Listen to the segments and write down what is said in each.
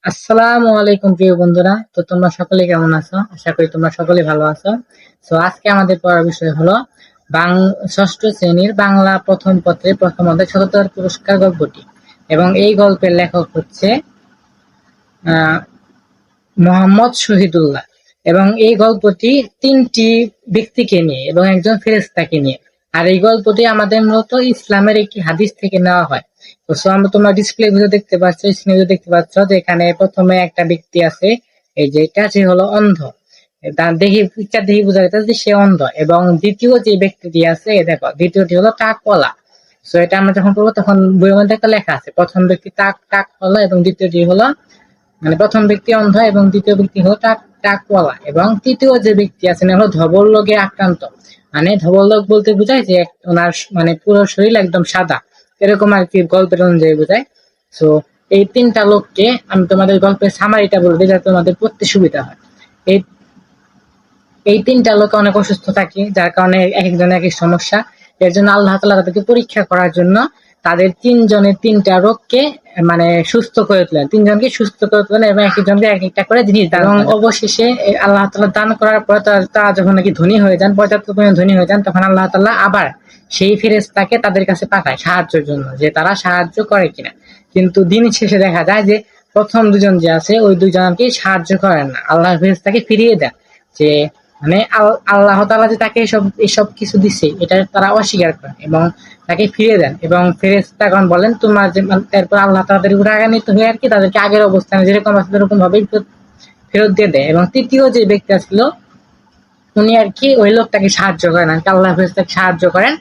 আসসালামু আলাইকুম প্রিয় বন্ধুরা। তো তোমরা সকলে কেমন আছো? আশা করি তোমরা সকলে ভালো আছো। তো আজকে আমাদের পড়ার বিষয় হলো ষষ্ঠ শ্রেণীর বাংলা প্রথম পত্রের প্রথম অধ্যায় সততার পুরস্কার গল্পটি। এবং এই গল্পের লেখক হচ্ছে আহ মোহাম্মদ শহীদুল্লাহ। এবং এই গল্পটি তিনটি ব্যক্তিকে নিয়ে এবং একজন ফেরেশতাকে নিয়ে। আর এই গল্পটি আমাদের মূলত ইসলামের একটি হাদিস থেকে নেওয়া হয়। তো তোমরা ডিসপ্লে ভিডিও দেখতে পাচ্ছ, স্ক্রিনে দেখতে পাচ্ছ যে এখানে প্রথমে একটা ব্যক্তি আছে, এই যে এটা সে হলো অন্ধ। তার দেখি পিকচার দেখি বোঝা যাচ্ছে যে সে অন্ধ। এবং দ্বিতীয় যে ব্যক্তিটি আছে, দেখো দ্বিতীয়টি হলো টাকওয়ালা। তো এটা আমরা যখন পড়বো তখন বইয়ের মধ্যে একটা লেখা আছে, প্রথম ব্যক্তি টাকওয়ালা এবং দ্বিতীয়টি হলো মানে প্রথম ব্যক্তি অন্ধ এবং দ্বিতীয় ব্যক্তি হলো টাকওয়ালা। এবং তৃতীয় যে ব্যক্তি আছেন হলো ধবল রোগে আক্রান্ত। মানে ধবল রোগ বলতে বোঝায় যে ওনার মানে পুরো শরীর একদম সাদা, এরকম আর কি গল্পের অনুযায়ী বোঝায়। সো এই তিনটা লোককে আমি তোমাদের গল্পের সামারিটা বলে দিই যাতে তোমাদের পড়তে সুবিধা হয়। এই এই তিনটা লোক অনেক অসুস্থ থাকে, যার কারণে এক একজনের এক এক সমস্যা। এর জন্য আল্লাহ তাআলা তাদেরকে পরীক্ষা করার জন্য তাদের তিনজনের তিনটা রোগকে মানে সুস্থ করে তোলেন, তিনজনকে সুস্থ করে তোলেন এবং এক একজনকে এক একটা করে জিনিস দান করেন। এবং অবশেষে আল্লাহ তাআলা দান করার পর তারা যখন নাকি ধনী হয়ে যান, পর্যাপ্ত পরিমাণ ধনী হয়ে যান, তখন আল্লাহ তাআলা আবার সেই ফেরেশতাকে তাদের কাছে পাঠায় সাহায্যের জন্য, যে তারা সাহায্য করে কিনা। কিন্তু দিন শেষে দেখা যায় যে প্রথম দুজন যে আছে ওই দুজনকে সাহায্য করেন না, আল্লাহ ফেরেশতাকে ফিরিয়ে দেন। যে মানে আল্লাহ তাআলা যে তাকে এসব কিছু দিচ্ছে এটা তারা অস্বীকার করেন এবং তাকে ফিরে দেন। এবং ফেরেশতাগণ বলেন তোমার যে তারপর আল্লাহ তাদের উপর রাগান্বিত হয়ে আর কি তাদেরকে আগের অবস্থানে যেরকম আছে সেরকম ভাবেই ফেরত দিয়ে দেয়। এবং তৃতীয় যে ব্যক্তি ছিল উনি আর কি ওই লোকটাকে সাহায্য করেন আর কি, আল্লাহ ফেরেশতাকে সাহায্য করেন,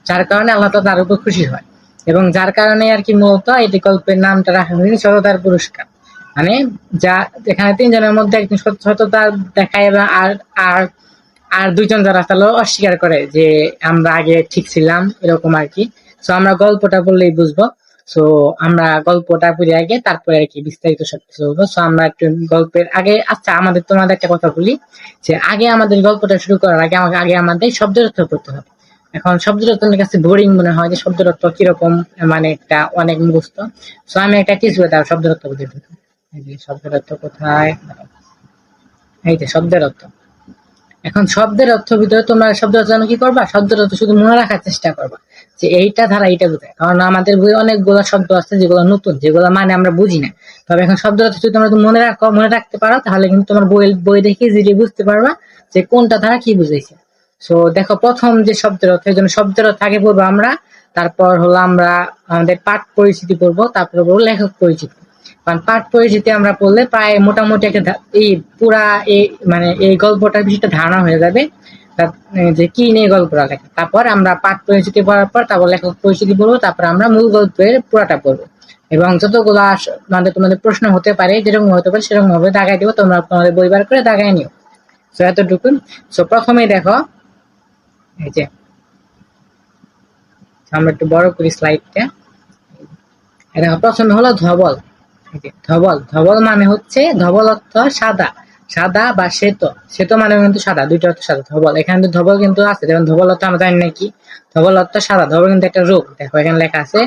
যার কারণে আল্লাহ তাআলা তার উপর খুশি হয়। এবং যার কারণে আর কি মূলত এই গল্পের নামটা রাখা হয়েছে সততার পুরস্কার। মানে যা এখানে তিনজনের মধ্যে একজন সততা দেখায় এবং আর আর আর দুইজন যারা তাহলে অস্বীকার করে যে আমরা আগে ঠিক ছিলাম, এরকম আর কি। সো আমরা গল্পটা বললেই বুঝবো। সো আমরা গল্পটা পড়ে আগে তারপরে আর কি বিস্তারিত সবকিছু বলবো। সো আমরা একটু গল্পের আগে, আচ্ছা তোমাদের একটা কথা বলি যে আগে আমাদের গল্পটা শুরু করার আগে আমাদের শব্দের অর্থ করতে হবে। এখন শব্দের অর্থ আমার কাছে বোরিং মনে হয় যে শব্দের অর্থ কিরকম, মানে একটা অনেক মুখস্থ। সো আমি একটা কিছু শব্দের অর্থ বলতে দিই। এই যে শব্দের অর্থ কোথায়, এই যে শব্দের অর্থ। এখন শব্দের অর্থ ভিতরে তোমরা শব্দের অর্থ কি করবা, শব্দের অর্থ শুধু মনে রাখার চেষ্টা করবা যে এইটা ধারা এইটা বোঝায়। কারণ আমাদের বইয়ে অনেকগুলো শব্দ আছে যেগুলো নতুন, যেগুলো মানে আমরা বুঝি না। তবে এখন শব্দের অর্থ যদি তোমরা মনে রাখতে পারো তাহলে কিন্তু তোমার বই দেখে জিরে বুঝতে পারবা যে কোনটা ধারা কি বুঝাইছে। সো দেখো প্রথম যে শব্দের অর্থ, এই জন্য শব্দের অর্থ আগে পড়বো আমরা, তারপর হলো আমরা আমাদের পাঠ পরিচিতি পড়বো, তারপর পড়বো লেখক পরিচিতি। কারণ পাঠ পরিচিতি আমরা পড়লে প্রায় মোটামুটি একটা এই পুরা এই মানে এই গল্পটার বিষয়টা ধারণা হয়ে যাবে যে কি নিয়ে গল্পটা লেখা। তারপর আমরা পাঠ পরিচিতি পড়ার পর তারপর লেখক পরিচিতি পড়বো, তারপর আমরা মূল গল্পের পুরাটা পড়বো। এবং যতগুলো মানে তোমাদের প্রশ্ন হতে পারে, যেরকম হতে পারে সেরকম ভাবে দাগাই দিব, তোমরা তোমাদের বই বার করে দাগাই নিও। সো এতটুকু। সো প্রথমে দেখো, এই যে আমরা একটু বড় করি স্লাইডটা। দেখো প্রথমে হলো ধবল। ধবল, ধবল মানে হচ্ছে, ধবল অর্থ সাদা, সাদা বা শ্বেত। শ্বেত মানে কিন্তু সাদা, দুইটা অর্থ সাদা। ধবল, এখানে তো ধবল কিন্তু আছে, যেমন ধবল অর্থ আমরা জানি নাকি, ধবল অর্থ সাদা। ধবল কিন্তু একটা রোগ, দেখো এখানে লেখা আছে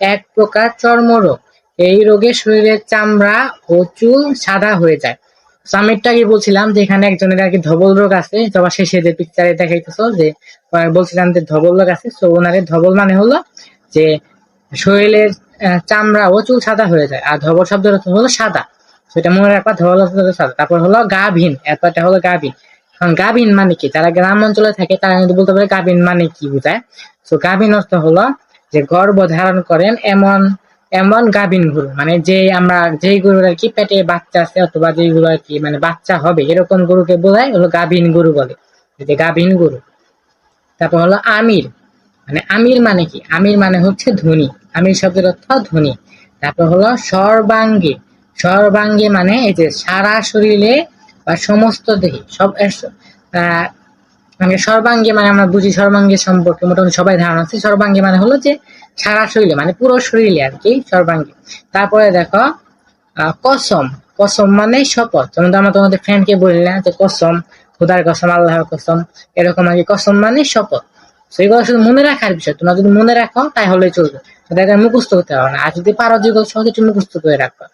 এক প্রকার চর্মরোগ, এই রোগে শরীরের চামড়া ও চুল সাদা হয়ে যায়। আমি একটু আগে বলছিলাম যে এখানে একজনের আর কি ধবল রোগ আছে, সবার শেষে যে পিকচারে দেখাইতেছ যে বলছিলাম যে ধবল রোগ আছে। তো ওনারে ধবল মানে হলো যে শরীরের চামড়া ও চুল সাদা হয়ে যায়। আর ধবল শব্দের অর্থ হলো সাদা, সেটা মনে রাখবা, ধবল অর্থ সাদা। তারপর হলো গাভীন, এরপরটা হলো গাভীন। এখন গাভীন মানে কি, যারা গ্রাম অঞ্চলে থাকে তারা কিন্তু বলতে পারে গাভীন মানে কি বোঝায়। তো গাভীন অর্থ হলো যে গর্ভ ধারণ করেন এমন এমন গাভীন গরু, মানে যে আমরা যেই গরুর আর কি পেটে বাচ্চা আছে অথবা যেগুলো আর কি মানে বাচ্চা হবে এরকম গরুকে বোঝায় হলো গাভীন গরু বলে, যে গাভীন গরু। তারপর হলো আমির, মানে আমির মানে কি, আমির মানে হচ্ছে ধনী, আমির শব্দের অর্থ ধনী। তারপর হলো সর্বাঙ্গে, সর্বাঙ্গে মানে এই যে সারা শরীরে বা সমস্ত দেহে সব মানে সর্বাঙ্গে মানে আমরা বুঝি সর্বাঙ্গের সম্পর্কে মোটামুটি সবাই ধারণা আছে। সর্বাঙ্গে মানে হলো যে সারা শরীরে, মানে পুরো শরীরে আর কি সর্বাঙ্গে। তারপরে দেখো কসম, কসম মানে শপথ। যেমন আমরা তোমাদের ফ্রেন্ডকে বলি না যে কসম, খোদার কসম, আল্লাহর কসম, এরকম আর কি। কসম মানে শপথ। সেগুলো শুধু মনে রাখার বিষয়, তোমরা যদি মনে রাখো তাহলে চলবে, তাদেরকে মুখস্থ করতে পারো না। আর যদি পারো যেগুলো সহজে একটু মুখস্থ করে রাখবা।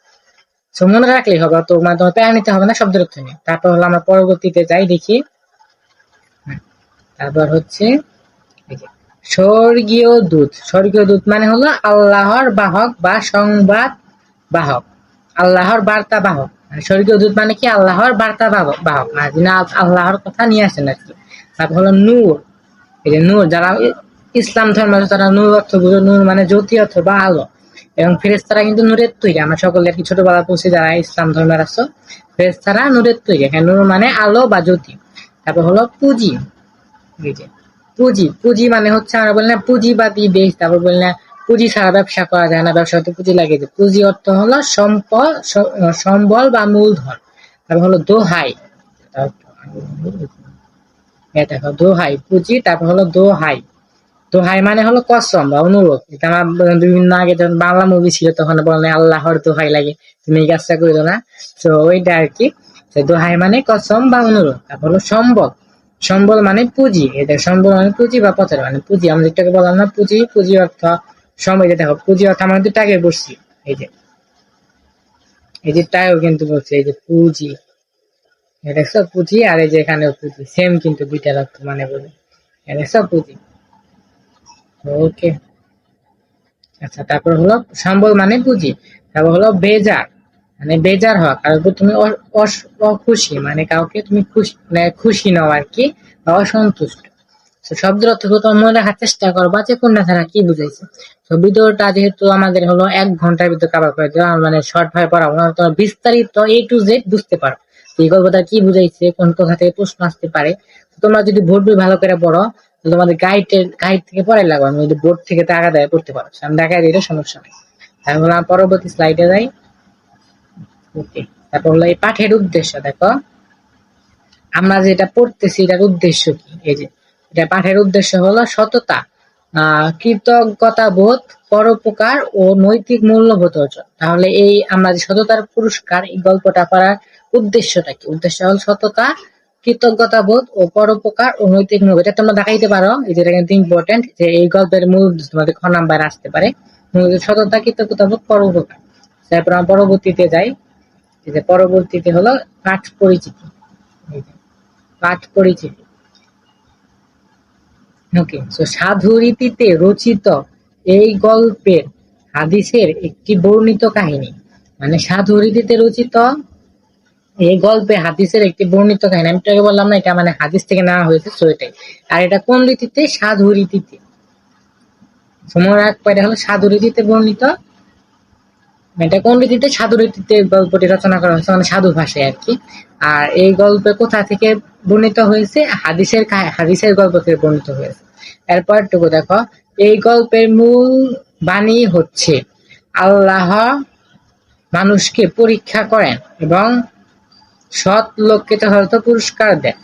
সো মনে রাখলেই হবে, তো মানে তোমার প্যারা নিতে হবে না শব্দের অর্থ নিয়ে। তারপর হলো আমরা পরবর্তীতে যাই দেখি। তারপর হচ্ছে স্বর্গীয় দূত। স্বর্গীয় দূত মানে হলো আল্লাহর বাহক বা সংবাদ বাহক, আল্লাহর বার্তা বাহক। স্বর্গীয় দূত মানে কি? আল্লাহর বার্তা বাহক, মানে যিনি আল্লাহর কথা নিয়ে আসেন আর কি। তারপর হলো নূর। এই যে নূর, যারা ইসলাম ধর্ম আছে তারা নূর অর্থ বুঝো, নূর মানে জ্যোতি অথবা আলো। এবং ফেরেশতারা কিন্তু নূরের তৈরি, আমরা সকলে আর কি ছোটবেলা পড়ছি যারা ইসলাম ধর্মের আছো। ফেরেশতারা নূরের তৈরি, এখানে নূর মানে আলো বা জ্যোতি। তারপর হলো পুঁজি। এই যে পুঁজি, পুঁজি মানে হচ্ছে আমরা বলি না পুঁজিবাদী দেশ, তারপর বলি না পুঁজি ছাড়া ব্যবসা করা যায় না, ব্যবসাতে পুঁজি লাগে। যে পুঁজি অর্থ হলো সম্পদ, সম্বল বা মূলধন। তারপর হলো দোহাই, এটা হলো দোহাই পুঁজি। তারপর হলো দোহাই, দোহাই মানে হলো কসম বা অনুরোধ। এটা আমার বিভিন্ন আগে যখন বাংলা মুভি ছিল তখন বলে আল্লাহর দোহাই লাগে তুমি এই কাজটা করো না, তো ওইটা আর কি। দোহাই মানে কসম বা অনুরোধ। তারপর হলো সম্বল, সম্বল মানে পুঁজি। এটা সম্বল মানে পুঁজি বা পথের মানে পুঁজি। আমরা যেটাকে বললাম না পুঁজি, পুঁজি অর্থ সময়। যে দেখো পুঁজি অর্থ আমরা কিন্তু টাকে বসছি, এই যে এই যে টাও কিন্তু বলছি, এই যে পুঁজি, দেখছো পুঁজি। আর এই যে এখানে পুঁজি সেম, কিন্তু দুইটার অর্থ মানে বলে দেখছো পুঁজি। ওকে, আচ্ছা। তারপর হলো সম্বল মানে পুঁজি। তারপর হলো বেজার, মানে বেজার হওয়া, কারোর উপর তুমি অখুশি, মানে কাউকে তুমি খুশি মানে খুশি নও আর কি, বা অসন্তুষ্ট। তো শব্দের অর্থ তোমার মনে রাখার চেষ্টা করবা যে কোনটা ছাড়া কি বুঝাইছে। তো ভিডিওটা যেহেতু আমাদের হলো 1 ঘন্টার ভিতরে কভার করে দেওয়া, মানে শর্ট ভাবে পড়াবো না, তোমার বিস্তারিত A to Z বুঝতে পারো এই গল্পটা কি বুঝাইছে, কোন কোথা থেকে প্রশ্ন আসতে পারে। তোমরা যদি বোর্ড বই ভালো করে পড়ো, তোমাদের গাইড থেকে পড়াই লাগবে। আমি যদি বোর্ড থেকে টাকা দেয় পড়তে পারো, আমি দেখাই দিলে সমস্যা নেই। তারপর আমরা পরবর্তী স্লাইডে যাই। ওকে, তারপর হলো এই পাঠের উদ্দেশ্য। দেখো আমরা যেটা পড়তেছি এটার উদ্দেশ্য কি? এই যে এটা পাঠের উদ্দেশ্য হলো সততা, কৃতজ্ঞতা বোধ, পরোপকার ও নৈতিক মূল্যবোধ অর্জন। তাহলে এই আমরা যে সততার পুরস্কার, এই গল্পটা পড়ার উদ্দেশ্যটা কি? উদ্দেশ্য হল সততা, কৃতজ্ঞতা বোধ ও পরোপকার ও নৈতিক মূল্যবোধ। এটা তোমরা দেখাইতে পারো, এই যেটা কিন্তু ইম্পর্টেন্ট, যে এই গল্পের মূল তোমাদের খ নাম্বার আসতে পারে। সততা, কৃতজ্ঞতা বোধ, পরোপকার। তারপর আমরা পরবর্তীতে যাই। এই যে পরবর্তীতে হলো পাঠ পরিচিতি। পাঠ পরিচিতি। ওকে, সো সাধু রীতিতে রচিত এই গল্পের হাদিসের একটি বর্ণিত কাহিনী। মানে সাধু রীতিতে রচিত এই গল্পে হাদিসের একটি বর্ণিত কাহিনী। আমি তোকে বললাম না এটা মানে হাদিস থেকে নেওয়া হয়েছে, সো এটাই। আর এটা কোন রীতিতে? সাধু রীতিতে। সময় রাখবো, এটা হলো সাধু রীতিতে বর্ণিত। এটা কোন রীতিতে? সাধু রীতিতে গল্পটি রচনা করা হয়েছে, মানে সাধু ভাষায় আর কি। আর এই গল্পে কোথা থেকে বর্ণিত হয়েছে? হাদিসের গল্প থেকে বর্ণিত হয়েছে। এরপরটুকু দেখো, এই গল্পের মূল বাণী হচ্ছে আল্লাহ মানুষকে পরীক্ষা করেন এবং সৎ লোককে যথাযথ পুরস্কার দেন।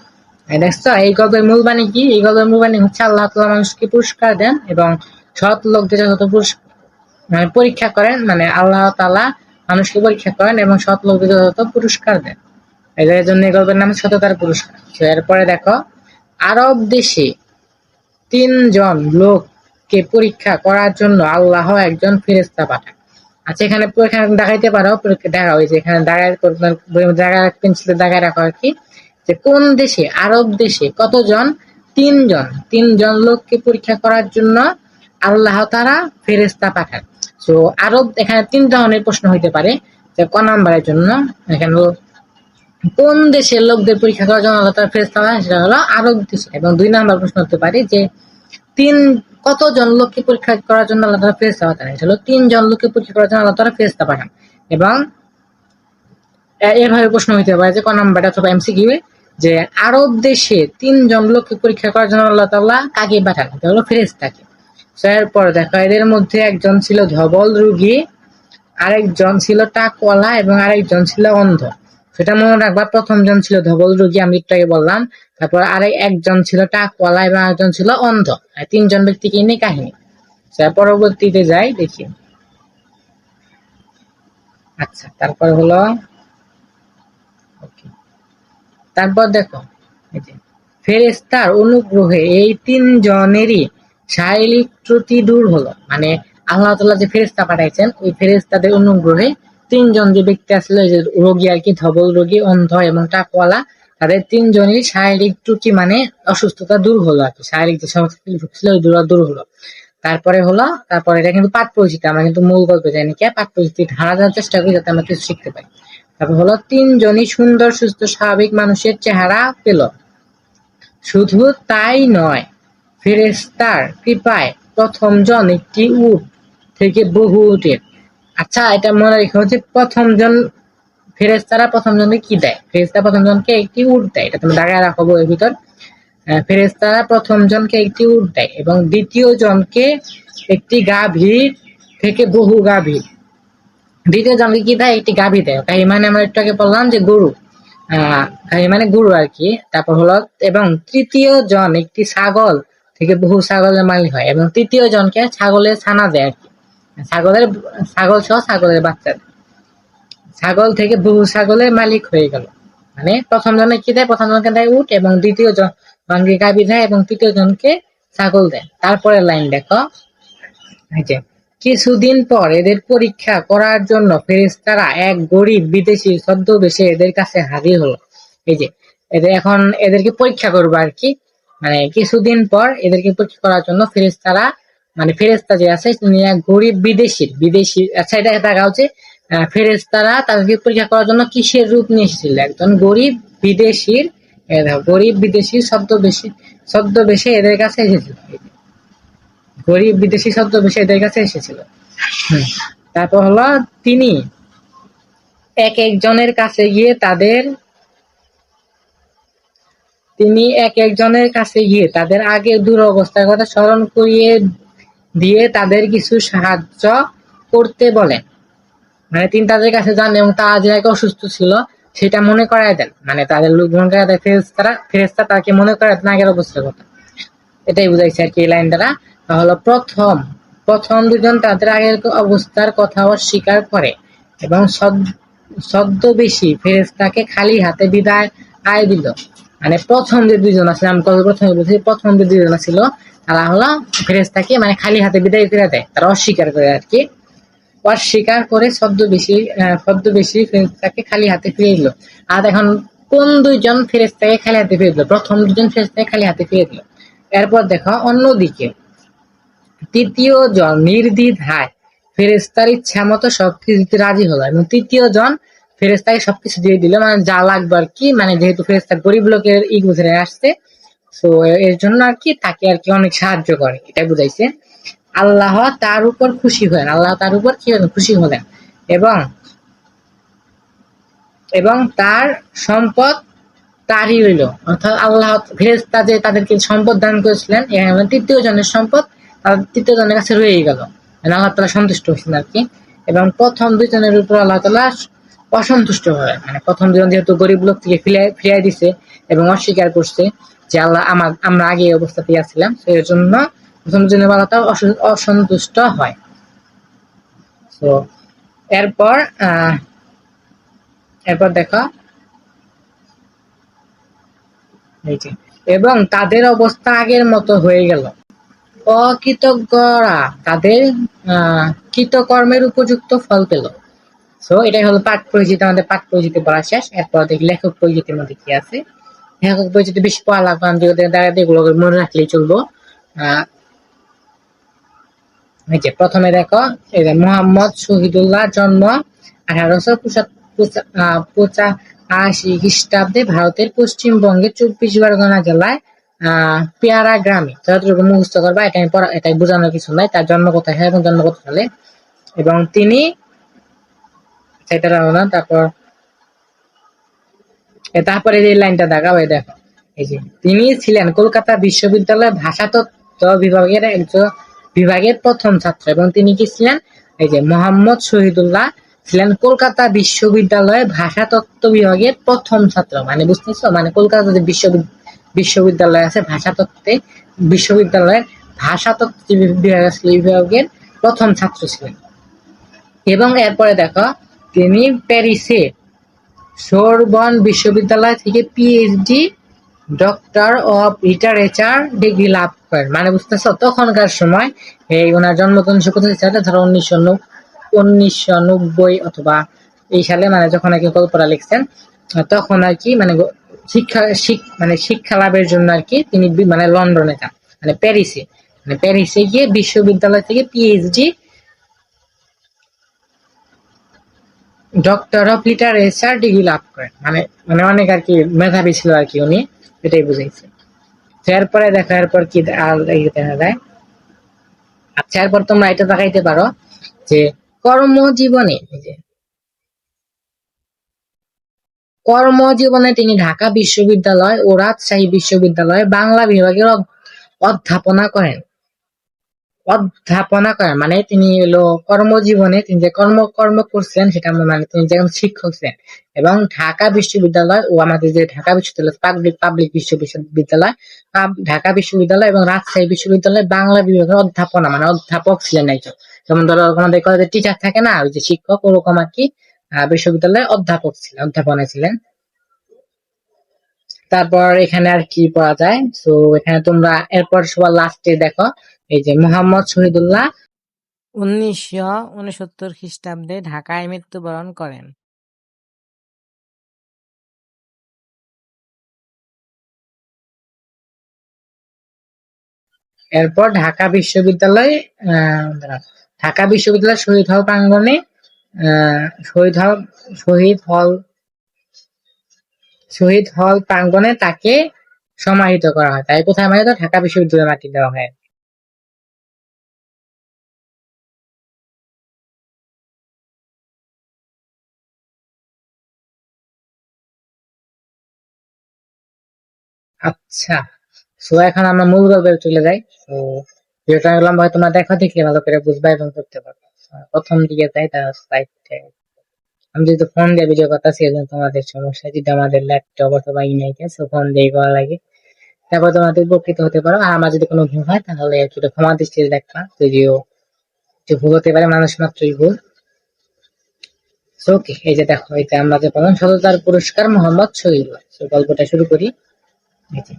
দেখছো এই গল্পের মূল বাণী কি? এই গল্পের মূল বাণী হচ্ছে আল্লাহ তাআলা মানুষকে পুরস্কার দেন এবং সৎ লোকদের যথাযথ মানে পরীক্ষা করেন, মানে আল্লাহ তাআলা মানুষকে পরীক্ষা করেন এবং সৎ লোকদের যথাযথ পুরস্কার দেন। এর জন্য এই গল্পের নাম সততার পুরস্কার। এরপরে দেখো, আরব দেশে 3 জন লোককে পরীক্ষা করার জন্য আল্লাহ একজন ফেরেশতা পাঠান। আচ্ছা, এখানে দেখাইতে পারো, দেখা হয়েছে এখানে দাগায় পেন্সিলে দাগায় রাখো আর কি, যে কোন দেশে? আরব দেশে কতজন? 3 জন লোককে পরীক্ষা করার জন্য আল্লাহ তাআলা ফেরেশতা পাঠান। তো আরব, এখানে 3 ধরনের প্রশ্ন হইতে পারে, যে ক নাম্বারের জন্য এখানে কোন দেশের লোকদের পরীক্ষা করার জন্য আল্লাহ তাআলা ফেরেশতা পাঠান, সেটা হলো আরব দেশে। এবং 2 নাম্বার প্রশ্ন হতে পারে যে কতজন লোককে পরীক্ষা করার জন্য আল্লাহ তাআলা ফেরেশতা পাঠান, এটা হলো 3 জন লোককে পরীক্ষা করার জন্য আল্লাহ তাআলা ফেরেশতা পাঠান। এবং এভাবে প্রশ্ন হইতে পারে যে ক নাম্বারটা অথবা এমসিকিউ, যে আরব দেশে 3 জন লোককে পরীক্ষা করার জন্য আল্লাহ তাআলা কাকে পাঠান, এটা হলো ফেরেশতাকে। এরপর দেখো, এদের মধ্যে একজন ছিল ধবল রোগী, আরেকজন ছিল টাকওয়ালা এবং আরেকজন ছিল অন্ধ। সেটা মনে রাখবা, প্রথম জন ছিল ধবল রোগী, আমি একটু আগে বললাম। তারপর একজন ছিল টাকওয়ালা এবং আরেকজন ছিল অন্ধ। 3 জন ব্যক্তিকে নিয়ে কাহিনী। পরবর্তীতে যাই দেখি। আচ্ছা, তারপর হলো তারপর দেখো, ফেরেশতার অনুগ্রহে এই 3 জনেরই শারীরিক ত্রুটি দূর হলো। মানে আল্লাহ তাআলা যে ফেরেশতা পাঠাইছেন, ওই ফেরেশতাদের অনুগ্রহে তিনজন যে ব্যক্তি আসলে যে রোগী আর কি, ধবল রোগী, অন্ধ এবং টাকওয়ালা, তাদের তিনজনই শারীরিক ত্রুটি মানে অসুস্থতা দূর হলো আর কি, শারীরিক যে সমস্যা ছিল দূর হলো। তারপরে এটা কিন্তু পাঠ পরিচিতি, আমরা কিন্তু মূল গল্পে যাইনি, কে পাঠ পরিচিতি ধারা দেওয়ার চেষ্টা করি যাতে আমরা কিছু শিখতে পারি। তারপর হলো তিনজনই সুন্দর সুস্থ স্বাভাবিক মানুষের চেহারা পেল। শুধু তাই নয়, ফেরেশতার কৃপায় প্রথম জন একটি উট থেকে বহু উটের। আচ্ছা, এটা মনে রেখো যে ফেরেশতারা প্রথম জনকে কি দেয়? ফেরেশতা প্রথম জনকে একটি উট দেয়, এটা তুমি দাগায় রাখো বইয়ের ভিতর। ফেরেশতারা প্রথম জনকে একটি উট দেয় এবং দ্বিতীয় জনকে একটি গাভীর থেকে বহু গাভী। দ্বিতীয় জনকে কি দেয়? একটি গাভী দেয়। তাই মানে আমরা একটু আগে বললাম যে গরু, মানে গরু আর কি। তারপর হলো এবং তৃতীয় জন একটি ছাগল থেকে বহু ছাগলের মালিক হয় এবং তৃতীয় জনকে ছাগলের ছানা দেয় আর কি, ছাগল সহ ছাগলের বাচ্চা দেয়। ছাগল থেকে বহু ছাগলের মালিক হয়ে গেল। মানে প্রথম জনে কি দেয়? প্রথম জনকে দেয় উট এবং দ্বিতীয় জনকে গাভী দেয় এবং তৃতীয় জনকে ছাগল দেয়। তারপরের লাইন দেখো, কিছুদিন পর এদের পরীক্ষা করার জন্য ফেরেশতারা এক গরিব বিদেশি ছদ্মবেশে এদের কাছে হাজির হলো। এই যে এদেরকে পরীক্ষা করবো আর কি, মানে কিছুদিন পর এদেরকে পরীক্ষা করার জন্য ফেরেশতা যে আছে তিনি এক গরিব বিদেশি। আচ্ছা, এটা দেখা হচ্ছে ফেরেশতারা তাদেরকে পরীক্ষা করার জন্য কিসের রূপ নিয়ে এসেছিল? একজন গরিব বিদেশির ছদ্মবেশে এদের কাছে এসেছিল। গরিব বিদেশি ছদ্মবেশে এদের কাছে এসেছিল। তারপর হলো তিনি এক একজনের কাছে গিয়ে তাদের আগের দুরবস্থার কথা স্মরণ করিয়ে দিয়ে তাদের কিছু সাহায্য করতে বলেন। মানে তিনি তাদের কাছে যান এবং তারা যে অসুস্থ ছিল সেটা মনে করায় দেন, মানে তাদের লোক মনে করায় দেয়, ফেরেশতা তাকে মনে করায় দেন আগের অবস্থার কথা। এটাই বুঝাইছে আর কি এই লাইন দ্বারা। তাহলে প্রথম দুজন তাদের আগের অবস্থার কথা অস্বীকার করে এবং ছদ্মবেশী ফেরেশতাকে খালি হাতে বিদায় দিল। মানে প্রথম যে দুইজন আছে, আমি প্রথমে বলছি, প্রথম যে দুইজন ছিল তারা হলো ফেরেশতাকে মানে খালি হাতে বিদায় করে দেয়, তারা অস্বীকার করে আর কি, অস্বীকার করে ছদ্মবেশী ফেরেশতাকে খালি হাতে ফিরিয়ে দিল। আর এখন কোন দুইজন ফেরেশতাকে খালি হাতে ফিরিয়ে দিল? প্রথম দুজন ফেরেশতাকে খালি হাতে ফিরিয়ে দিল। এরপর দেখো অন্যদিকে তৃতীয় জন নির্দ্বিধায় ফেরেশতার ইচ্ছা মতো সবকিছু দিতে রাজি হলো এবং তৃতীয় জন ফেরেশতাকে সবকিছু দিয়ে দিল, মানে যা লাগবে আর কি, মানে যেহেতু ফেরেশতা গরিব লোকের গুজরে আসছে, তো এর জন্য আর কি তাকে আর কি অনেক সাহায্য করে, এটাই বুঝাইছে। আল্লাহ তার উপর খুশি হলেন এবং তার সম্পদ তারই রইল। অর্থাৎ আল্লাহ ফেরেশতা যে তাদেরকে সম্পদ দান করেছিলেন, তৃতীয় জনের সম্পদ তৃতীয় জনের কাছে রয়ে গেল, আল্লাহ তাআলা সন্তুষ্ট হয়েছেন আর কি। এবং প্রথম দুইজনের উপর আল্লাহ তাআলা অসন্তুষ্ট হয়, মানে প্রথম দুজন যেহেতু গরিব লোক থেকে ফিরিয়ে দিছে এবং অস্বীকার করছে যে আল্লাহ আমরা আগে এই অবস্থাতেই আছিলাম, সেই জন্য প্রথম দুজনের আল্লাহ তাআলা অসন্তুষ্ট হয়। তো এরপর দেখো, এবং তাদের অবস্থা আগের মতো হয়ে গেল। অকৃতজ্ঞরা তাদের কৃতকর্মের উপযুক্ত ফল পেল। সো এটাই হলো পাঠ পরিচিতি, আমাদের পাঠ পরিচিতি পড়া শেষ। এরপর দেখি লেখক পরিচিতির মধ্যে কি আছে। লেখক পরিচিতি বেশি পড়া লাগবে, এগুলো মনে রাখলেই চলবো। প্রথমে দেখো, মোহাম্মদ শহীদুল্লাহ জন্ম 1885 খ্রিস্টাব্দে ভারতের পশ্চিমবঙ্গের 24 পরগনা জেলায় পেয়ারা গ্রামে। যতটুকু মুখস্থ করবা, এটাই বোঝানোর কিছু নাই, তার জন্ম কোথায় হয় এবং জন্ম কত সালে। এবং তিনি তারপরে এই লাইনটা দেখাও, দেখো, তিনি ছিলেন কলকাতা বিশ্ববিদ্যালয়ের ভাষাতত্ত্ব বিভাগের প্রথম ছাত্র এবং তিনি কি ছিলেন? মোহাম্মদ শহীদুল্লাহ ছিলেন কলকাতা বিশ্ববিদ্যালয়ের ভাষাতত্ত্ব বিভাগের প্রথম ছাত্র। মানে বুঝতেছো, মানে কলকাতা যে বিশ্ববিদ্যালয় আছে, বিশ্ববিদ্যালয়ের ভাষাতত্ত্ব বিভাগের প্রথম ছাত্র ছিলেন। এবং এরপরে দেখো, তিনি প্যারিসে সোরবন বিশ্ববিদ্যালয় থেকে PhD doctor of literature degree লাভ করেন। মানে বুঝতেছো, তখনকার সময় ওনার জন্ম 1985 সালে, ধরো 1990 অথবা এই সালে মানে যখন আর কি গল্পটা লিখছেন, তখন আর কি মানে শিক্ষা লাভের জন্য আর কি তিনি মানে লন্ডনে যান, মানে প্যারিসে গিয়ে বিশ্ববিদ্যালয় থেকে PhD doctor of literature degree লাভ করেন। মানে মানে অনেক আর কি মেধাবী ছিল আর কি উনি, এটাই বুঝাইছে। এরপরে দেখো এরপর কি আর দেখা যায়। আচ্ছা, এরপর তোমরা এটা দেখাইতে পারো যে কর্মজীবনে যে কর্মজীবনে তিনি ঢাকা বিশ্ববিদ্যালয় ও রাজশাহী বিশ্ববিদ্যালয়ে বাংলা বিভাগের অধ্যাপনা করেন। মানে তিনি হলো কর্মজীবনে তিনি যে কর্ম করছেন সেটা মানে তিনি যেমন শিক্ষক ছিলেন, এবং ঢাকা বিশ্ববিদ্যালয় ও আমাদের যে ঢাকা বিশ্ববিদ্যালয় পাবলিক বিশ্ববিদ্যালয়, ঢাকা বিশ্ববিদ্যালয় এবং রাজশাহী বিশ্ববিদ্যালয় বাংলা বিভাগের অধ্যাপনা মানে অধ্যাপক ছিলেন একজন। যেমন ধরো আমাদের কলেজে টিচার থাকে না, ওই যে শিক্ষক, ওরকম আর কি বিশ্ববিদ্যালয়ে অধ্যাপনায় ছিলেন। তারপর এখানে আর কি পাওয়া যায়, তো এখানে তোমরা এরপর সবার লাস্টে দেখো এই যে মোহাম্মদ শহীদুল্লাহ 1969 খ্রিস্টাব্দে ঢাকায় মৃত্যুবরণ করেন। এরপর ঢাকা বিশ্ববিদ্যালয় শহীদ হল প্রাঙ্গণে আহ, শহীদ হল শহীদ হল শহীদ হল প্রাঙ্গণে তাকে সমাহিত করা হয়। তাই কোথায় সমাহিত? ঢাকা বিশ্ববিদ্যালয়ে মাটি দেওয়া হয়। আচ্ছা, সো এখন আমরা মূল গল্পে চলে যাই। তো ভিডিওটা লম্বা হয়, তোমরা দেখো, দেখলে ভালো করে বুঝবা এবং করতে পারবে। প্রথম দিকে যাই, তার সাইডে আমি যেহেতু ফোন দিয়ে ভিডিও করতেছি এই জন্য তোমাদের সমস্যা, যদি আমাদের ল্যাপটপ অথবা ইমেইল আছে ফোন দিয়ে করা লাগে, তারপর তোমাদের উপকৃত হতে পারো। আর আমার যদি কোনো ভুল হয় তাহলে একটু ক্ষমা দৃষ্টিতে দেখবা, যদিও একটু ভুল হতে পারে, মানুষ মাত্রই ভুল। ওকে, এই যে দেখো, এই যে আমরা যে পেলাম সততার পুরস্কার মোহাম্মদ শহীদুল্লাহ। গল্পটা শুরু করি। এই যে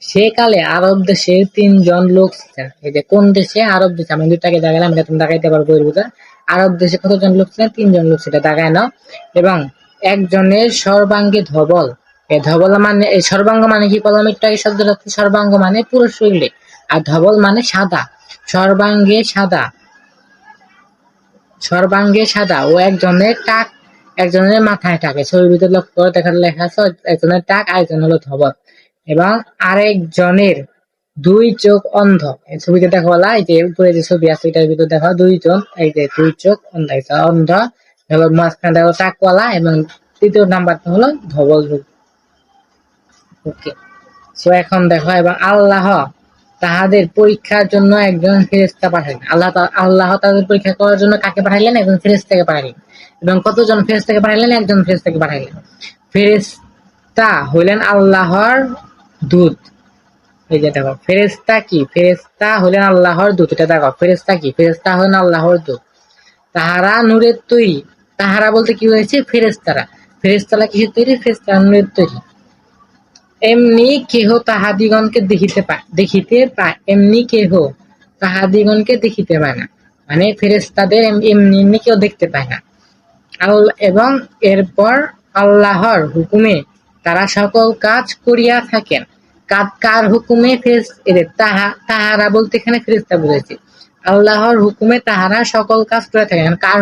সেকালে আরব দেশে 3 জন লোক ছিলেন। এই যে কোন দেশে? আরব দেশে। আমি দুটাকে দেখালাম, এটা তুমি দেখাইতে পারবো এর ভিতর। আরব দেশে কতজন লোক ছিলেন? 3 জন লোক, সেটা দেখায় নাও। এবং একজনের সর্বাঙ্গে ধবল। এই ধবল মানে, এই সর্বাঙ্গ মানে কি? বললাম একটু আগে শব্দ হচ্ছে সর্বাঙ্গ মানে পুরো শরীরে, আর ধবল মানে সাদা। সর্বাঙ্গে সাদা, ও একজনের মাথায় টাক। ছবির ভিতরে লক্ষ্য করে দেখা লেখা আছে একজনের টাক, আরেকজন হলো ধবল। এবং আরেকজনের 2 চোখ অন্ধ। এই ছবিতে দেখা বলা, এই যে উপরে যে ছবি আছে এটার ভিতরে দেখা 2 জন, এই যে 2 চোখ অন্ধ, এবং মাঝখানে দেখো টাকওয়ালা, এবং তৃতীয় নাম্বারটা হলো ধবল রূপ। ওকে, সো এখন দেখো, এবং আল্লাহ তাহাদের পরীক্ষার জন্য একজন ফেরেশতা পাঠাইলেন। আল্লাহ তাদের পরীক্ষা করার জন্য কাকে পাঠাইলেন? একজন ফেরেশতাকে পাঠাইলেন। এবং কতজন ফেরেশতাকে পাঠাইলেন? একজন ফেরেশতাকে পাঠাইলেন। ফেরেশতা হইলেন আল্লাহর দূত। এই যে দেখো, ফেরেশতা কি? ফেরেশতা হলেন আল্লাহর দূত। এটা দেখো, ফেরেশতা কি? ফেরেশতা হলেন আল্লাহর দূত। তাহারা নূরের তৈরি। তাহারা বলতে কি হয়েছে? ফেরেশতারা কিসের তৈরি? ফেরেশতারা নূরের তৈরি। এমনি কেহ তাহাদিগণকে দেখিতে পায় না। মানে ফেরেশতাদের এমনি এমনি কেউ দেখতে পায় না। এবং এরপর আল্লাহর হুকুমে তারা সকল কাজ করিয়া থাকেন। কার হুকুমে? তাহারা বলতে এখানে ফেরেশতা বুঝাইছে। আল্লাহর হুকুমে তাহারা সকল কাজ করে থাকেন। কার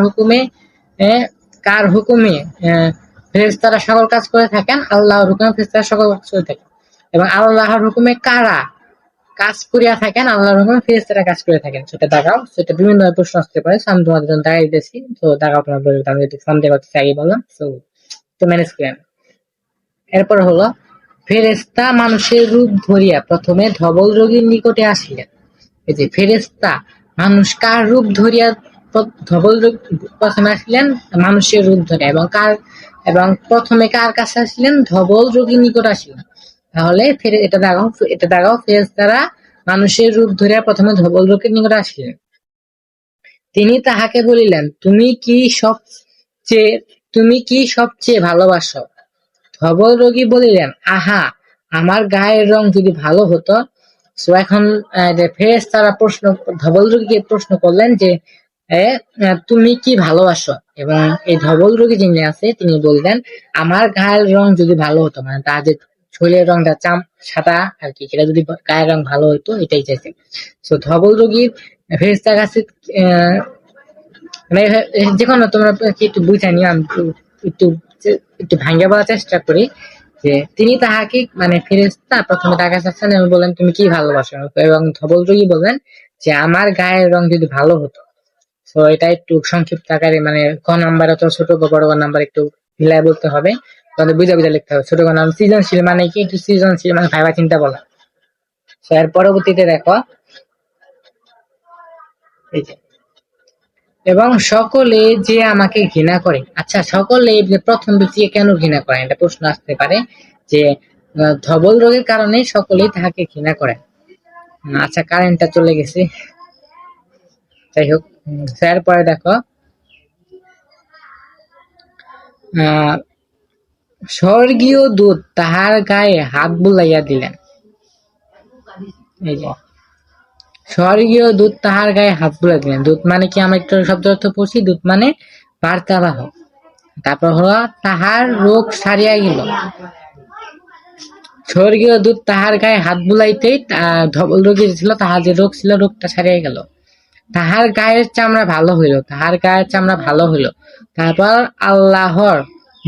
হুকুমে ফেরেশতারা সকল কাজ করে থাকেন? আল্লাহর হুকুমে ফেরেশতারা সকল কাজ করে থাকেন। এবং আল্লাহর হুকুমে কারা কাজ করিয়া থাকেন? আল্লাহর হুকুমে ফেরেশতারা কাজ করে থাকেন। সেটা দেখাও। সেটা বিভিন্ন প্রশ্ন আসতে পারে, আমি তোমাদের জন্য দেখাই দিতেছি। তো দেখাও, তোমার বলতে আমি যদি সন্দেহ করতেছি আগে বললাম, তো ম্যানেজ করেন। এরপর হলো, ফেরেশতা মানুষের রূপ ধরিয়া প্রথমে ধবল রোগীর নিকটে আসিলেন। এই যে ফেরেশতা মানুষ কার রূপ ধরিয়া ধবল রোগ প্রথমে আসলেন? মানুষের রূপ ধরে। এবং প্রথমে কার কাছে আসলেন? ধবল রোগীর নিকট আসলেন। তাহলে এটা দেখাও ফেরেশতারা মানুষের রূপ ধরিয়া প্রথমে ধবল রোগীর নিকট আসলেন। তিনি তাহাকে বলিলেন, তুমি কি সবচেয়ে ভালোবাসো? ধবল রোগী বলিলেন, আহা, আমার গায়ের রং যদি ভালো হতো। সো এখন ফেরেশতারা ধবল রোগীকে প্রশ্ন করলেন যে তুমি কি ভালোবাসো? এবং এই ধবল রোগী যিনি আছে তিনি বললেন, আমার গায়ের রং যদি ভালো হতো, মানে তার যে শরীরের রংটা সাদা আর কি, সেটা যদি গায়ের রং ভালো হতো, এটাই চাইছে। তো ধবল রোগীর ফেরেশতার কাছে আহ, মানে যে কোনো তোমরা কি একটু বুঝে নিও, আমি একটু একটু ভাঙ্গে বলার চেষ্টা করি। যে তিনি তাহাকে মানে ফেরেশতা প্রথমে তার কাছে আসছেন এবং বললেন, তুমি কি ভালোবাসো? এবং ধবল রোগী বললেন যে আমার গায়ের রং যদি ভালো হতো। তো এটা একটু সংক্ষিপ্ত আকারে, মানে ক নাম্বার অথবা ছোট ক বড় ক নাম্বার একটু মিলাই বলতে হবে, তাহলে বুঝে বুঝে লিখতে হবে। ছোট ক নাম সৃজনশীল, মানে কি একটু সৃজনশীল মানে ভাইবা চিন্তা বলা। তো এর পরবর্তীতে দেখো এই যে, এবং সকলে যে আমাকে ঘৃণা করে। আচ্ছা, সকলে যে প্রথম ব্যক্তিকে কেন ঘৃণা করে, এটা প্রশ্ন আসতে পারে যে ধবল রোগের কারণে সকলেই তাহাকে ঘৃণা করে। আচ্ছা, কারেন্টটা চলে গেছে, যাই হোক। স্যার পরে দেখো, আহ স্বর্গীয় দূত তাহার গায়ে হাত বুলাইয়া দিলেন। এই যে, স্বর্গীয় দূত তাহার গায়ে হাত বুলাইয়া দিলেন। দূত মানে কি, আমরা একটু শব্দ অর্থ পড়ছি, দূত মানে বার্তাবাহক। তারপর হলো তাহার রোগ সারিয়া গেল। স্বর্গীয় দূত তাহার গায়ে হাত বুলাইতেই ধবল রোগী ছিল, তাহার যে রোগ ছিল, রোগটা সারিয়া গেল। তাহার গায়ের চামড়া ভালো হইল, তাহার গায়ের চামড়া ভালো হইল। তারপর আল্লাহর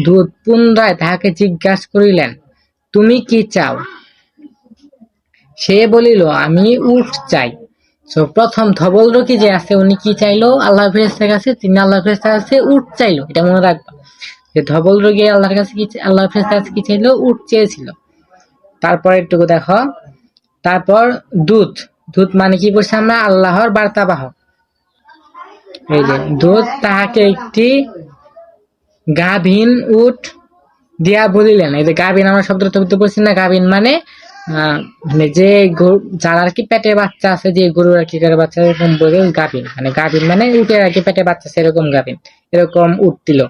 দূত পুনরায় তাহাকে জিজ্ঞাসা করিলেন, তুমি কি চাও? সে বলিল, আমি উট চাই। তো প্রথম ধবল রোগী যে আছে, উনি কি চাইলো আল্লাহ ফেরেশতার কাছে? তিনি আল্লাহ ফেরেশতার কাছে উট চাইলো। এটা মনে রাখবা যে ধবল রোগী আল্লাহর কাছে কি, আল্লাহ ফেরেশতার কাছে কি চাইলো? উট চেয়েছিল। তারপর একটু দেখো, তারপর দূত, দূত মানে কি বলছি আমরা? আল্লাহর বার্তাবাহক। এই যে, দূত তাহাকে একটি গাভীন উট দিয়া বলিলেন। এই যে গাভীন, আমরা শব্দটা বুঝতে পারছি না? গাভীন মানে মানে যে যার আর কি পেটে বাচ্চা আছে, যে গরুর আর কি করে বাচ্চা, এরকম বলে গাভীন। মানে গাভীন মানে উটের আর কি পেটে বাচ্চা আছে, এরকম গাভীন, এরকম উট দিল।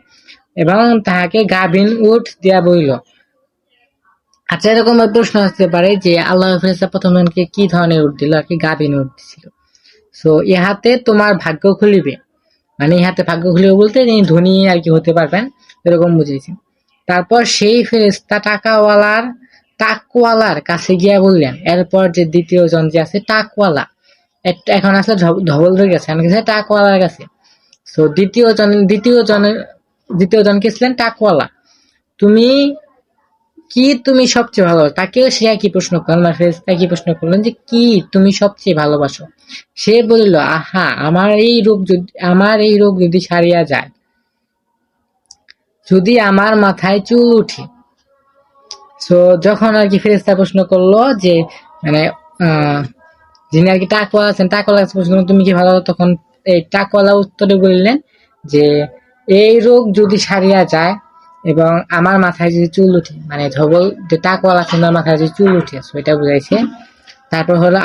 এবং তাহাকে গাভীন উট দিয়া বলিল। আচ্ছা, এরকম প্রশ্ন আসতে পারে যে আল্লাহ ফেরেশতা প্রথম জনকে কি ধরনের উট দিল? আর কি গাভীন উট দিছিল। সো ইহাতে তোমার ভাগ্য খুলিবে, মানে ইহাতে ভাগ্য খুলিবে বলতে তিনি ধনী আর কি হতে পারবেন, এরকম বুঝেছি। তারপর সেই ফেরেশতা টাকওয়ালার কাছে গিয়া বললেন। এরপর যে দ্বিতীয় জন যে আছে টাকওয়ালা, এখন আসলে ধবল রয়ে গেছে, আমি গেছে টাকওয়ালার কাছে। তো দ্বিতীয় জন কে ছিলেন টাকওয়ালা। তুমি কি, তুমি সবচেয়ে ভালো, তাকেও সে একই প্রশ্ন করলেন, ফেরেশতা একই প্রশ্ন করলেন যে কি তুমি সবচেয়ে ভালোবাসো? সে বলিল, আহা, আমার এই রোগ যদি সারিয়া যায়, যদি আমার মাথায় চুল উঠে। তো যখন আর কি ফেরেশতা প্রশ্ন করলো যে মানে যিনি আর কি টাকওয়ালা আছেন, টাকওয়ালা প্রশ্ন করলেন, তুমি কি ভালো, তখন এই টাকওয়ালা উত্তরে বললেন যে এই রোগ যদি সারিয়া যায় এবং আমার মাথায় যদি চুল উঠে, মানে ধবল যে টাকওয়ালা আছেন তার মাথায় যদি চুল উঠে, সেটা বুঝাইছে। তারপর হলো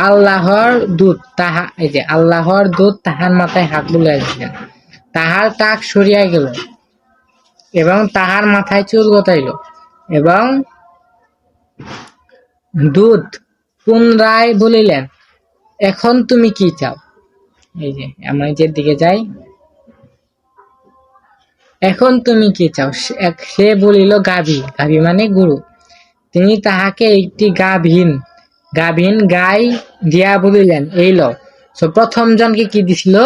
এই যে আল্লাহর দূত তাহার মাথায় হাত বুলাইয়া দিলেন, তাহার টাক সরিয়া গেল এবং তাহার মাথায় চুল গতাইল। এবং দূত পুনরায় বলিলেন, এখন তুমি কি চাও? এই যে আমরা নিজের দিকে যাই, এখন তুমি কি চাও? সে বলিল, গাভী। গাভী মানে গরু। তিনি তাহাকে একটি গাভীন গাই দিয়া বলিলেন, এই লও। তো প্রথম জনকে কি দিছিল?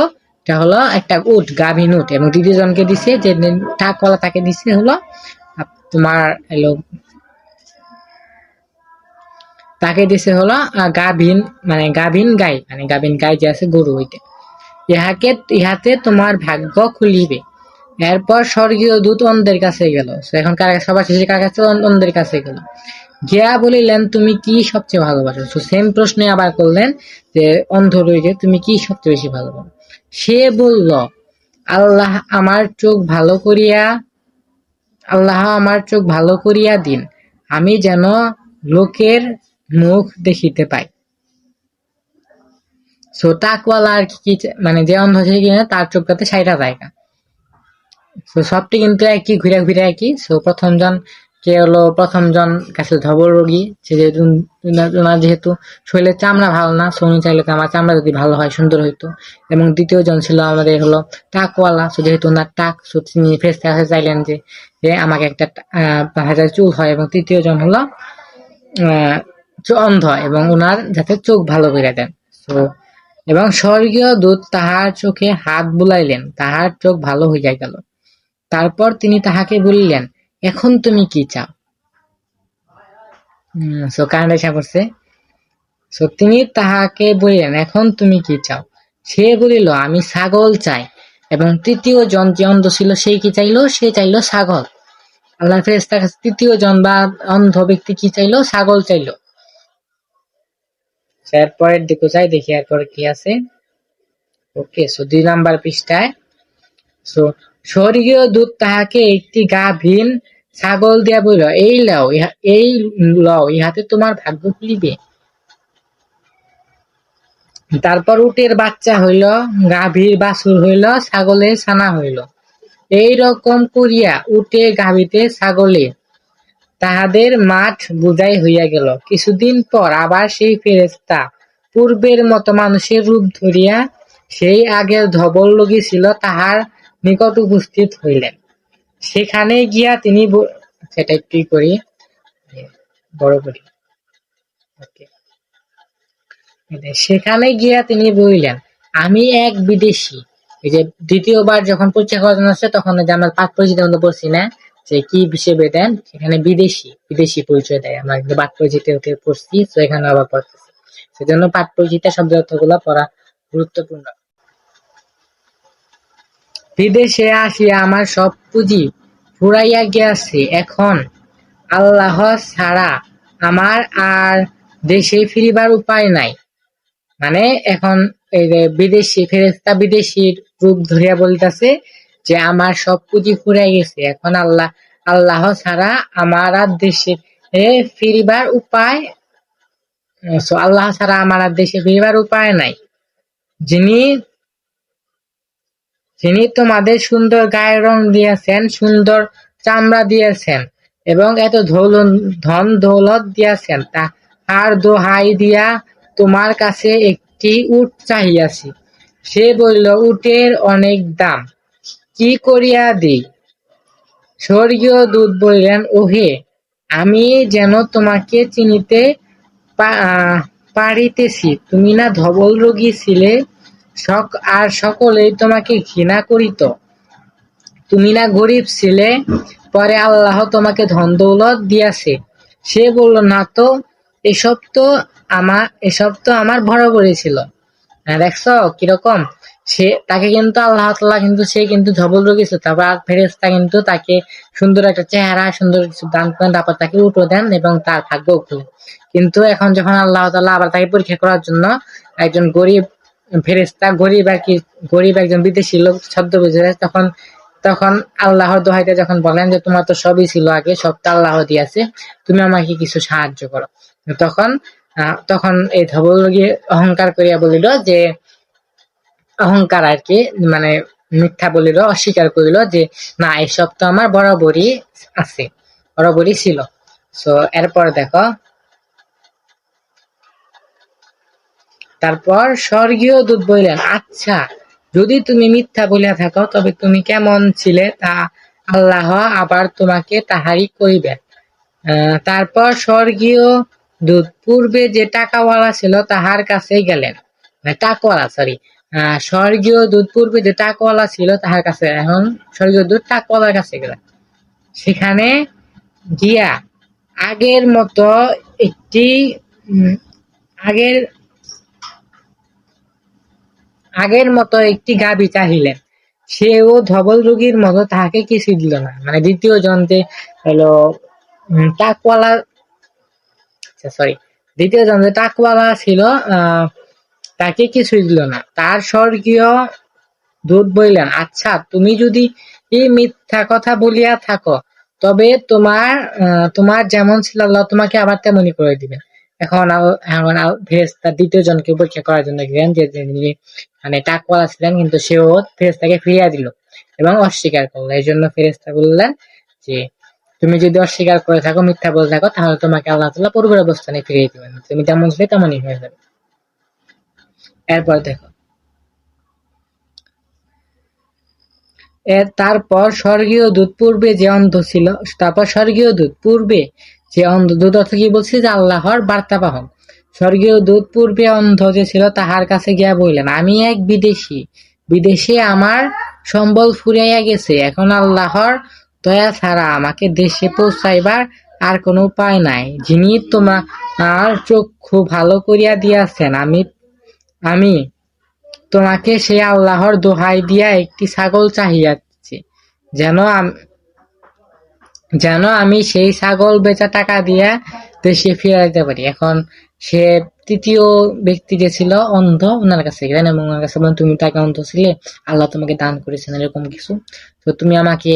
এটা হলো একটা উট, গাভীন উট। এবং দ্বিতীয় জনকে দিছে, যে টাকওয়ালা, তাকে দিছে হলো তোমার এলো, তাকে দিছে হলো গাভীন, মানে গাভীন গাই, মানে গাভীন গাই যে আছে গরু, ওইটা। ইহাতে তোমার ভাগ্য খুলিবে। এরপর স্বর্গীয় দূত অন্ধের কাছে গেল। এখন সবার শেষে কার কাছে? অন্ধের কাছে গেল, গিয়া বলিলেন, তুমি কি সবচেয়ে ভালোবাসো? তো সেম প্রশ্নে আবার করলেন যে অন্ধ রোগীকে, তুমি কি সবচেয়ে বেশি ভালোবাসো? সে বলল, আল্লাহ আমার চোখ ভালো করিয়া দিন, আমি যেন লোকের মুখ দেখিতে পাই। সো টাকওয়ালা আর কি, মানে যে অন্ধ ছিল কিনা তার চোখ যাতে 60টা জায়গা। সো সবটি কিন্তু একই, ঘুরে ঘুরে একই। সো প্রথম জন কে হলো প্রথম জন কাছে ধবল রোগী, সে যেহেতু ওনার যেহেতু শরীরের চামড়া ভালো না, সো উনি চাইলে আমার চামড়া যদি ভালো হয় সুন্দর হইতো। এবং দ্বিতীয় জন ছিল আমাদের হলো টাকওয়ালা, সো যেহেতু ওনার টাক, সো তিনি ফেরেশতার কাছে চাইলেন যে আমাকে একটা হাজার চুল হয়। এবং তৃতীয় জন হলো অন্ধ, এবং ওনার যাতে চোখ ভালো করে দেন। তো এবং স্বর্গীয় দূত তাহার চোখে হাত বুলাইলেন, তাহার চোখ ভালো হইয়া গেল। তারপর তিনি তাহাকে বলিলেন, এখন তুমি কি চাও? সো কারেন্ট এসে পড়ছে। সো তিনি তাহাকে বলিলেন, এখন তুমি কি চাও? সে বলিল, আমি ছাগল চাই। এবং তৃতীয় জন যে অন্ধ ছিল সেই কি চাইলো? সে চাইলো ছাগল। আল্লাহ ফেরেশতার কাছে তৃতীয় জন বা অন্ধ ব্যক্তি কি চাইলো? ছাগল চাইলো। এরপরের দিকে চাই, দেখি এরপরে কি আছে। ওকে, সো 2 নাম্বার পৃষ্ঠায়। সো স্বর্গীয় দূত তাহাকে একটি গাভীন ছাগল দিয়া বলিল, এই লও, ইহাতে তোমার ভাগ্য খুলিবে। তারপর উটের বাচ্চা হইল, গাভীর বাছুর হইল, ছাগলের ছানা হইল। এই রকম করিয়া উটে, গাভীতে, ছাগলে তাহাদের মাঠ বুঝাই হইয়া গেল। কিছুদিন পর আবার সেই ফেরেশতা পূর্বের মতো মানুষের রূপ ধরিয়া সেই আগের ধবল রোগী ছিল তাহার নিকট উপস্থিত হইলেন। সেখানে গিয়া তিনি সেটা একটু করি, বড় করি। সেখানে গিয়া তিনি বলিলেন, আমি এক বিদেশী। এই যে দ্বিতীয়বার যখন পরীক্ষা করার জন্য আসছে, তখন যে আমরা পাঠ পরিচিতির মধ্যে পড়ছি না যে কি হিসেবে দেন, সেখানে বিদেশি পরিচয় দেয়। আমরা কিন্তু পাঠ পরিচিতি পড়ছি, তো এখানে আবার পড়তেছি। সেজন্য পাঠ পরিচিতি শব্দের অর্থগুলো পড়া গুরুত্বপূর্ণ। বিদেশে আসিয়া আমার সব পুঁজি ফুরাইয়া গিয়াছে, এখন আল্লাহ ছাড়া আমার আর দেশে ফিরিবার উপায় নাই। মানে এখন এই যে বিদেশি ফেরেশতা বিদেশির রূপ ধরিয়া বলতেছে যে আমার সব পুঁজি ফুরাই গেছে, এখন আল্লাহ ছাড়া আমার আর দেশে ফিরিবার উপায়, আল্লাহ ছাড়া আমার আর দেশে ফিরিবার উপায় নাই। যিনি যিনি তোমাদের সুন্দর গায়ের রং দিয়েছেন, সুন্দর চামড়া দিয়েছেন এবং এত ধন দৌলত দিয়েছেন, তাহার দোহাই দিয়া তোমার কাছে একটি উট চাহিয়াছি। সে বলিল, উটের অনেক দাম, কি করিয়া দিই? স্বর্গীয় দূত বলিলেন, ওহে, আমি যেন তোমাকে চিনিতে পারিতেছি। তুমি না ধবল রোগী ছিলে, আর সকলেই তোমাকে ঘৃণা করিত। তুমি না গরিব ছিলে, পরে আল্লাহ তোমাকে ধন দৌলত দিয়াছে। সে বলল, না তো, এসব তো আমার বরাবরই ছিল। দেখছো কিরকম? তাকে কিন্তু আল্লাহ তাআলা কিন্তু সে কিন্তু ধবল রোগী ছিল, তারপর ফেরেশতা কিন্তু তাকে সুন্দর একটা চেহারা, সুন্দর কিছু দান করেন, তারপর তাকে উঠো দেন এবং তার ভাগ্য খুলে। কিন্তু এখন যখন আল্লাহ তাআলা আবার তাকে পরীক্ষা করার জন্য একজন গরিব ফেরেশতা, গরিব একজন বিদেশি লোক ছদ্মবেশে, তখন আল্লাহর দোহাইতে যখন বলেন যে তোমার তো সবই ছিল আগে, সবটা আল্লাহ দিয়েছে, তুমি আমাকে কিছু সাহায্য করো। তখন এই ধবল রোগী অহংকার করিয়া বলিল যে, অহংকার আর কি, মানে মিথ্যা বলিল, অস্বীকার করিল যে না, এসব তো আমার বরাবরই আছে, বরাবরই ছিল। সো এরপর দেখো, তারপর স্বর্গীয় দূত বলিলেন, আচ্ছা, যদি তুমি মিথ্যা বলিয়া থাকো, তবে তুমি কেমন ছিলে তা আল্লাহ আবার তোমাকে তাহারই করিবেন। তারপর স্বর্গীয় দূত পূর্বে যে টাকাওয়ালা ছিল তাহার কাছে গেলেন। টাকওয়ালা, সরি, স্বর্গীয় দূত পূর্বে যে টাকওয়ালা ছিল তাহার কাছে, এখন স্বর্গীয় দূত টাকওয়ালার কাছে গেলেন। সেখানে গিয়া আগের মতো একটি আগের মতো একটি গাভী চাহিলেন। সেও ধবল রোগীর মতো তাহাকে কিছুই দিল না। মানে দ্বিতীয় জন যে হলো টাকওয়ালা, দ্বিতীয় জন যে টাকওয়ালা ছিল, তাকে কিছুই দিল না। তার স্বর্গীয় দূত বললেন, আচ্ছা, তুমি যদি এই মিথ্যা কথা বলিয়া থাকো, তবে তোমার যেমন ছিল আল্লাহ তোমাকে আবার তেমনই করে দিবেন। এখন ফেরেশতা দ্বিতীয় জনকে পরীক্ষা করার জন্য গেলেন, যে মানে টাকওয়ালা ছিলেন, কিন্তু সেও ফেরেশতাকে ফিরিয়ে দিল এবং অস্বীকার করলো। এই জন্য ফেরেশতা বললেন যে তুমি যদি অস্বীকার করে থাকো, মিথ্যা বলে থাকো, তাহলে তোমাকে আল্লাহ তাআলা পূর্বের অবস্থানে ফিরিয়ে দিবেন, তুমি যেমন ছিলে তেমনই হয়ে যাবে। এরপর দেখো, তারপর স্বর্গীয় দূত পূর্বে যে অন্ধ ছিল, তারপর স্বর্গীয় দূত পূর্বে যে অন্ধ, দূত অর্থ কি বলছি, যে আল্লাহর বার্তাবাহক। স্বর্গীয় দূত পূর্বে অন্ধ যে ছিল তাহার কাছে গিয়া বললেন, আমি এক বিদেশী, বিদেশে আমার সম্বল ফুরাইয়া গেছে, এখন আল্লাহর দয়া ছাড়া আমাকে দেশে পৌঁছাইবার আর কোনো উপায় নাই। যিনি তোমার চক্ষু ভালো করিয়া দিয়াছেন, আমি আমি তোমাকে সেই আল্লাহর দোহাই দিয়া একটি ছাগল চাহিয়াছি, যেন যেন আমি সেই ছাগল বেচা টাকা দিয়া দেশে ফিরে যেতে পারি। এখন সে তৃতীয় ব্যক্তি যে ছিল অন্ধ, ওনার কাছে গেলেন এবং ওনার কাছে বলেন, তুমি তাকে অন্ধ ছিলে, আল্লাহ তোমাকে দান করেছেন এরকম কিছু, তো তুমি আমাকে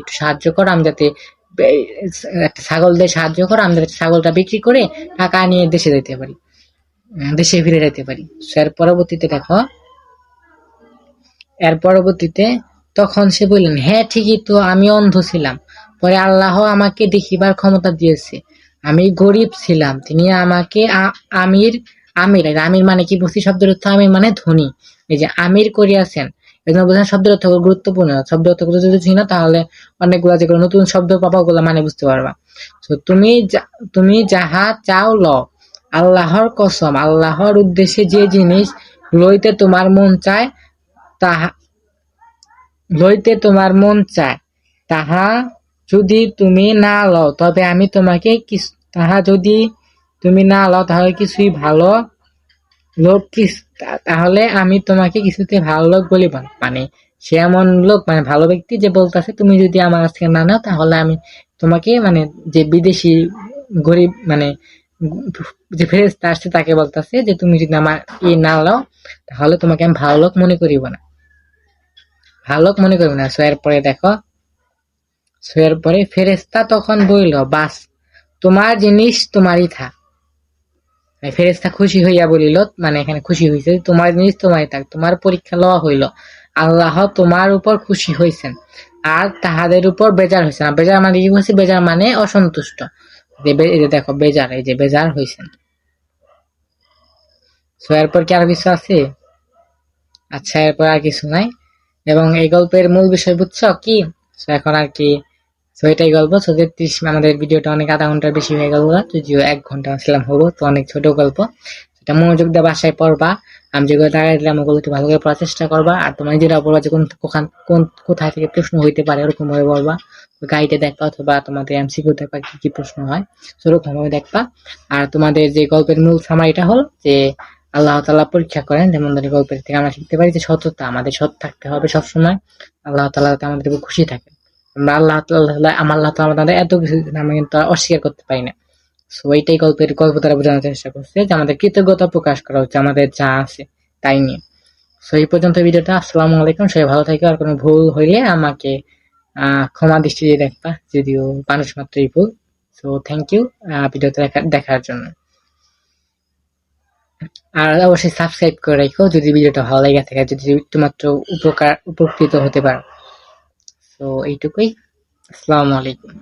একটু সাহায্য করো, আমি যাতে একটা ছাগল দিয়ে সাহায্য করো, আমি যাতে ছাগলটা বিক্রি করে টাকা নিয়ে দেশে যেতে পারি, দেশে ফিরে যেতে পারি। এর পরবর্তীতে দেখো, এর পরবর্তীতে তখন সে বললেন, হ্যাঁ ঠিকই তো, আমি অন্ধ ছিলাম, পরে আল্লাহ আমাকে দেখিবার ক্ষমতা দিয়েছে। আমি গরিব ছিলাম, তিনি আমাকে আমির আমির আমির মানে কি বলছি, শব্দের অর্থ আমির মানে ধনী, এই যে আমির করিয়াছেন, এই জন্য বোঝেন শব্দের অর্থ গুরুত্বপূর্ণ। শব্দ অর্থ যদি বুঝি না, তাহলে অনেকগুলা যেগুলো নতুন শব্দ পাবা ওগুলা মানে বুঝতে পারবা। তো তুমি যাহা চাও লও, আল্লাহর কসম, আল্লাহর উদ্দেশ্যে যে জিনিস লইতে তোমার মন চায়, তাহা লইতে তোমার মন চায়, তাহা যদি তুমি না লও, তবে আমি তোমাকে তাহা যদি তুমি না লও, তাহলে কিছুই ভালো লোক তাহলে আমি তোমাকে কিছুতে ভালো লোক বলিব না। মানে সে এমন লোক, মানে ভালো ব্যক্তি, যে বলতেছে তুমি যদি আমার কাছ থেকে না নাও, তাহলে আমি তোমাকে, মানে যে বিদেশি গরিব, মানে যে ফেরেশতা আসছে তাকে বলতেছে যে তুমি যদি আমার না লও, তাহলে তোমাকে আমি ভালো লোক মনে করিব না, ভালো লোক মনে করবে না। এরপরে দেখো, এরপরে ফেরেশতা তখন বলিল, বাস, তোমার জিনিস তোমারই থাক। ফেরেশতা খুশি হইয়া বলিল, মানে এখানে খুশি হইছে, তোমার জিনিস তোমারই থাক, তোমার পরীক্ষা লওয়া হইল, আল্লাহ তোমার উপর খুশি হইছেন আর তাহাদের উপর বেজার হইছেন। বেজার মানে কি বলছি, বেজার মানে অসন্তুষ্ট। এই যে দেখো বেজার, এই যে বেজার হইছেন। এরপর কি আর কিছু আছে? আচ্ছা, এরপর আর কিছু নাই। এবং এই গল্পের মূল বিষয় বুঝছো কি? এখন আর কি, এটাই গল্প। 30 আমাদের ভিডিওটা অনেক আধা ঘন্টার বেশি হয়ে গেল, যদিও 1 ঘন্টা ছিলাম হবো, তো অনেক ছোট গল্প, এটা মনোযোগ দিয়ে বাসায় পড়বা। আমি যেগুলো টাকা দিলাম ওগুলো একটু ভালো করে পড়ার চেষ্টা করবা, আর তোমার যেটা পড়বা যে কোথায় থেকে প্রশ্ন হইতে পারে ওরকম ভাবে পড়বা, গাইডে দেখবা অথবা তোমাদের এমসিকিউ দেখবা কি কি প্রশ্ন হয়, সেরকম ভাবে দেখবা। আর তোমাদের যে গল্পের মূল সামারিটা হল যে আল্লাহ তাআলা পরীক্ষা করেন, যেমন গল্পের থেকে আমরা শিখতে পারি যে সততা, আমাদের সৎ থাকতে হবে সবসময়, আল্লাহ তাআলা আমাদের উপর খুশি থাকে। আমরা আল্লাহ তাআলা আমাদের এত কিছু আমরা কিন্তু অস্বীকার করতে পারি না। সো এইটাই গল্প দ্বারা বোঝানোর চেষ্টা করছে যে আমাদের কৃতজ্ঞতা প্রকাশ করা হচ্ছে আমাদের যা আছে তাই নিয়ে। সো এই পর্যন্ত ভিডিওটা। আসসালামু আলাইকুম, সবাই ভালো থাকো, আর কোনো ভুল হইলে আমাকে ক্ষমা দৃষ্টি দিয়ে দেখবা, যদিও মানুষ মাত্রই ভুল। সো থ্যাংক ইউ ভিডিওটা দেখার জন্য, আর অবশ্যই সাবস্ক্রাইব করে রাখো যদি ভিডিওটা ভালো লাগে থাকে, যদি একটু মাত্র উপকৃত হতে পারো। তো এইটুকুই, আসসালামু আলাইকুম।